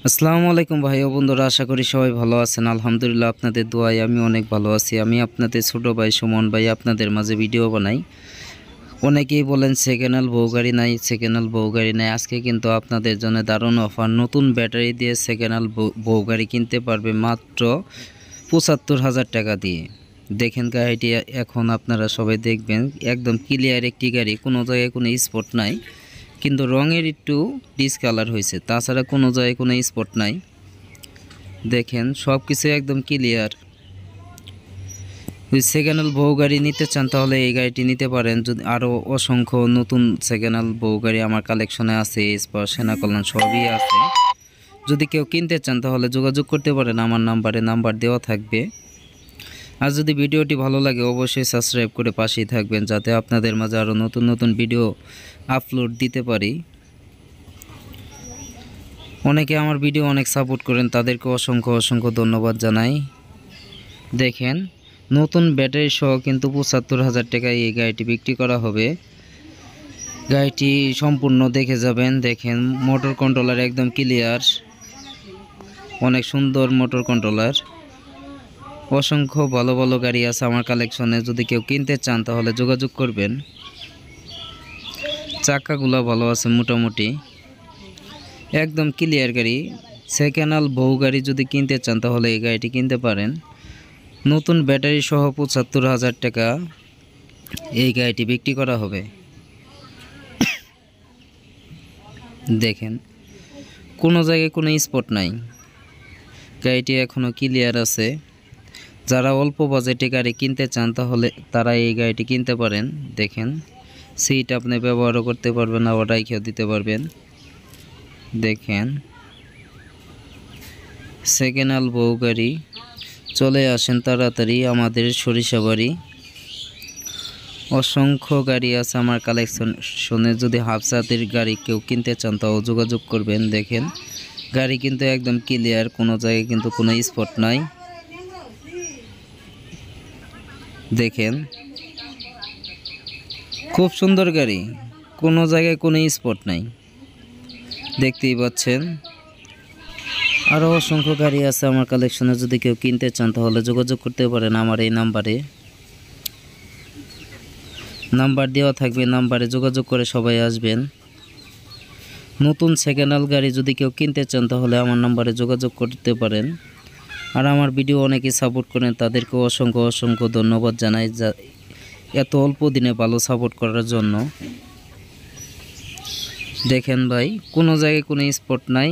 আসসালামু আলাইকুম ভাই ও বন্ধুরা, আশা করি সবাই ভালো আছেন। আলহামদুলিল্লাহ, আপনাদের দোয়ায় আমি অনেক ভালো আছি। আমি আপনাদের ছোট ভাই সুমন ভাই আপনাদের মাঝে ভিডিও বানাই। অনেকেই বলেন সেকেন্ড হ্যান্ড বউ গাড়ি নাই, সেকেন্ড হ্যান্ড বউ গাড়ি নাই। আজকে কিন্তু আপনাদের জন্য দারুণ অফার, নতুন ব্যাটারি দিয়ে সেকেন্ড হ্যান্ড বউ গাড়ি কিনতে পারবে মাত্র ৭৫,০০০ টাকা দিয়ে। দেখেন গাড়িটি এখন আপনারা সবাই দেখবেন, একদম ক্লিয়ার একটি গাড়ি, কোনো জায়গায় কোনো স্পট নাই, কিন্তু রঙের একটু ডিসকালার হয়েছে, তাছাড়া কোনো জায়গায় কোনো স্পট নাই। দেখেন সব কিছু একদম ক্লিয়ার। সেকেন্ড হ্যান্ড বউ গাড়ি নিতে চান তাহলে এই গাড়িটি নিতে পারেন। যদি আরও অসংখ্য নতুন সেকেন্ড হ্যান্ড বউ গাড়ি আমার কালেকশনে আছে, স্পার, সেনা কল্যাণ সবই আছে। যদি কেউ কিনতে চান তাহলে যোগাযোগ করতে পারেন আমার নাম্বার দেওয়া থাকবে। আর যদি ভিডিওটি ভালো লাগে অবশ্যই সাবস্ক্রাইব করে পাশেই থাকবেন, যাতে আপনাদের মাঝে আরও নতুন নতুন ভিডিও আপলোড দিতে পারি। অনেকে আমার ভিডিও অনেক সাপোর্ট করেন, তাদেরকে অসংখ্য ধন্যবাদ জানাই। দেখেন নতুন ব্যাটারি সহ কিন্তু ৭৫,০০০ টাকায় এই গাড়িটি বিক্রি করা হবে। গাড়িটি সম্পূর্ণ দেখে যাবেন। দেখেন মোটর কন্ট্রোলার একদম ক্লিয়ার, অনেক সুন্দর মোটর কন্ট্রোলার। অসংখ্য ভালো ভালো গাড়ি আছে আমার কালেকশনে, যদি কেউ কিনতে চান তাহলে যোগাযোগ করবেন। চাকাগুলো ভালো আছে মোটামুটি, একদম ক্লিয়ার গাড়ি। সেকেন্ড হ্যান্ড বউ গাড়ি যদি কিনতে চান তাহলে এই গাড়িটি কিনতে পারেন। নতুন ব্যাটারি সহ ৭৫,০০০ টাকা এই গাড়িটি বিক্রি করা হবে। দেখেন কোনো জায়গায় কোনো স্পট নাই, গাড়িটি এখনও ক্লিয়ার আছে। যারা অল্প বাজেটে গাড়ি কিনতে চান তাহলে তারা এই গাড়িটি কিনতে পারেন। দেখেন সিট আপনি ব্যবহারও করতে পারবেন, আবার রাইখেও দিতে পারবেন। দেখেন সেকেন্ড হ্যান্ড বউ গাড়ি, চলে আসেন তাড়াতাড়ি আমাদের সরিষাবাড়ি। অসংখ্য গাড়ি আছে আমার কালেকশনে, যদি হাফসাতের গাড়ি কেউ কিনতে চান তাও যোগাযোগ করবেন। দেখেন গাড়ি কিন্তু একদম ক্লিয়ার, কোনো জায়গায় কিন্তু কোনো স্পট নাই। দেখেন খুব সুন্দর গাড়ি, কোনো জায়গায় কোনো স্পট নাই, দেখতেই পাচ্ছেন। আরও অসংখ্য গাড়ি আছে আমার কালেকশনে, যদি কেউ কিনতে চান তাহলে যোগাযোগ করতে পারেন আমার এই নাম্বার দেওয়া থাকবে। নাম্বারে যোগাযোগ করে সবাই আসবেন। নতুন সেকেন্ড হ্যান্ড গাড়ি যদি কেউ কিনতে চান তাহলে আমার নাম্বারে যোগাযোগ করতে পারেন। আর আমার ভিডিও অনেকে সাপোর্ট করেন, তাদেরকে অসংখ্য ধন্যবাদ জানাই, যা এত অল্প দিনে ভালো সাপোর্ট করার জন্য। দেখেন ভাই কোনো জায়গায় কোনো স্পট নাই,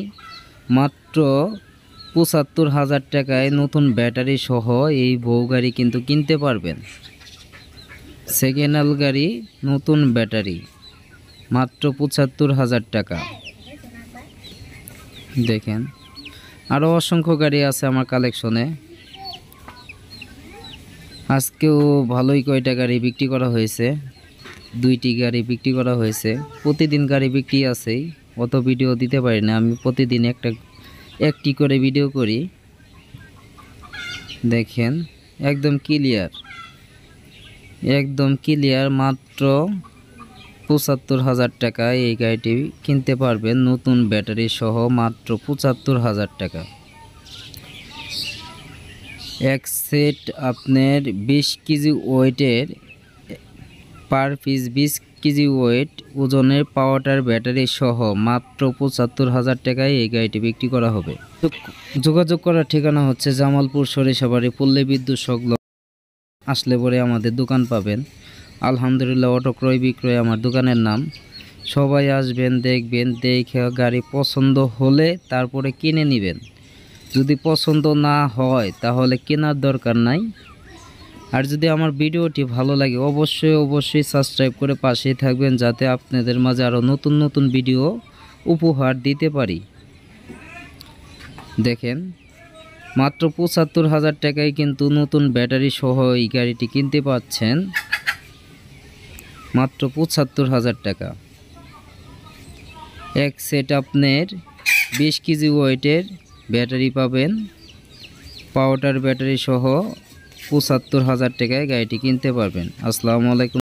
মাত্র ৭৫,০০০ টাকায় নতুন ব্যাটারি সহ এই বউ গাড়ি কিন্তু কিনতে পারবেন। সেকেন্ড হ্যান্ড গাড়ি নতুন ব্যাটারি মাত্র ৭৫,০০০ টাকা। দেখেন আরও অসংখ্য গাড়ি আছে আমার কালেকশনে। আজকেও ভালোই কয়টা গাড়ি বিক্রি করা হয়েছে, 2টি গাড়ি বিক্রি করা হয়েছে। প্রতিদিন গাড়ি বিক্রি আছেই, অত ভিডিও দিতে পারি না আমি, প্রতিদিন একটি করে ভিডিও করি। দেখেন একদম ক্লিয়ার, মাত্র ৭৫,০০০ টাকায় এই গাড়িটি কিনতে পারবেন নতুন ব্যাটারি সহ, মাত্র ৭৫,০০০ টাকা। এক সেট আপনার 20 কেজি ওয়েটের, পার পিস 20 কেজি ওয়েট ওজনের পাওয়ার ব্যাটারি সহ মাত্র ৭৫,০০০ টাকায় এই গাড়িটি বিক্রি করা হবে। যোগাযোগ করার ঠিকানা হচ্ছে জামালপুর সরিষাবাড়ি, পল্লী বিদ্যুৎ সংলগ্ন আসলে পরে আমাদের দোকান পাবেন। আলহামদুলিল্লাহ অটো ক্রয় বিক্রয় আমার দোকানের নাম। সবাই আসবেন, দেখবেন, দেখে গাড়ি পছন্দ হলে তারপরে কিনে নেবেন। যদি পছন্দ না হয় তাহলে কেনার দরকার নাই। আর যদি আমার ভিডিওটি ভালো লাগে অবশ্যই সাবস্ক্রাইব করে পাশেই থাকবেন, যাতে আপনাদের মাঝে আরও নতুন ভিডিও উপহার দিতে পারি। দেখেন মাত্র ৭৫,০০০ টাকায় কিন্তু নতুন ব্যাটারি সহ এই গাড়িটি কিনতে পাচ্ছেন, মাত্র ৭৫,০০০ টাকা। এক সেট আপনার 20 কেজি ওয়েটের ব্যাটারি পাবেন, পাওয়ার ব্যাটারি সহ ৭৫,০০০ টাকায় গাড়িটি কিনতে পারবেন। আসসালামু আলাইকুম।